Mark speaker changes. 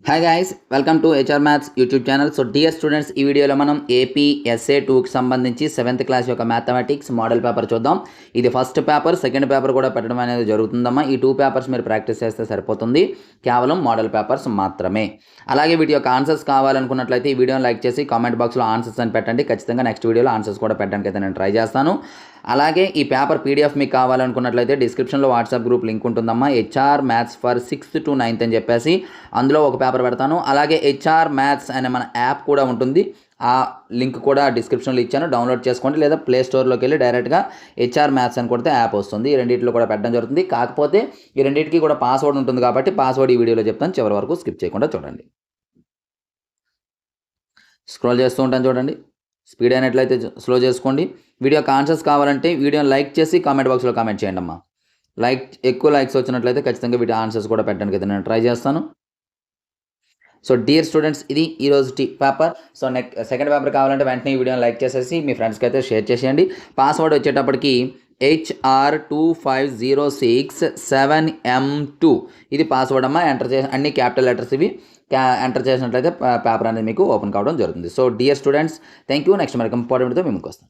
Speaker 1: Hi guys, welcome to HR maths YouTube channel. So dear students, ఈ వీడియోలో మనం AP SA 2కి సంబంధించి 7th క్లాస్ యొక్క మ్యాథమెటిక్స్ మోడల్ పేపర్ చూద్దాం. ఇది ఫస్ట్ పేపర్, సెకండ్ పేపర్ కూడా పెట్టడం అనేది జరుగుతుందమ్మా. ఈ 2 పేపర్స్ మీరు ప్రాక్టీస్ చేస్తే సరిపోతుంది, కేవలం మోడల్ పేపర్స్ మాత్రమే. అలాగే వీటి యొక్క ఆన్సర్స్ కావాలనుకున్నట్లయితే ఈ వీడియోని లైక్ చేసి కామెంట్ బాక్స్లో ఆన్సర్స్ అని పెట్టండి. ఖచ్చితంగా నెక్స్ట్ వీడియోలో ఆన్సర్స్ కూడా పెట్టడానికి అయితే నేను ట్రై చేస్తాను. అలాగే ఈ పేపర్ పీడిఎఫ్ మీకు కావాలనుకున్నట్లయితే డిస్క్రిప్షన్లో వాట్సాప్ గ్రూప్ లింక్ ఉంటుందమ్మా. HR maths for 6th to 9th అని చెప్పేసి అందులో ఒక పేపర్ పెడతాను. అలాగే హెచ్ఆర్ మ్యాథ్స్ అనే మన యాప్ కూడా ఉంటుంది. ఆ లింక్ కూడా డిస్క్రిప్షన్లో ఇచ్చాను, డౌన్లోడ్ చేసుకోండి. లేదా ప్లే స్టోర్లోకి వెళ్ళి డైరెక్ట్గా హెచ్ఆర్ మ్యాథ్స్ అని కొడితే యాప్ వస్తుంది. ఈ రెండింటిలో కూడా పెట్టడం జరుగుతుంది. కాకపోతే ఈ రెండింటికి కూడా పాస్వర్డ్ ఉంటుంది కాబట్టి పాస్వర్డ్ ఈ వీడియోలో చెప్తాను, చివరి వరకు స్కిప్ చేయకుండా చూడండి. స్క్రోల్ చేస్తూ ఉంటాను చూడండి. స్పీడ్ అయినట్లయితే స్లో చేసుకోండి. వీడియో ఆన్సర్స్ కావాలంటే వీడియోని లైక్ చేసి కామెంట్ బాక్స్లో కామెంట్ చేయండి అమ్మా. ఎక్కువ లైక్స్ వచ్చినట్లయితే ఖచ్చితంగా వీడియో ఆన్సర్స్ కూడా పెట్టడానికి అయితే నేను ట్రై చేస్తాను. సో డియర్ స్టూడెంట్స్, ఇది ఈరోజు పేపర్. సో సెకండ్ పేపర్ కావాలంటే వెంటనే ఈ వీడియోని లైక్ చేసేసి మీ ఫ్రెండ్స్కి అయితే షేర్ చేసేయండి. పాస్వర్డ్ వచ్చేటప్పటికి HR25067M2 ఇది పాస్వర్డ్ అమ్మా. ఎంటర్ చేసి అన్ని క్యాపిటల్ లెటర్స్ ఇవి ఎంటర్ చేసినట్లయితే పేపర్ అనేది మీకు ఓపెన్ కావడం జరుగుతుంది. So dear students, thank you. Next మనకి ఇంపార్టెంట్తో మేము వస్తాం.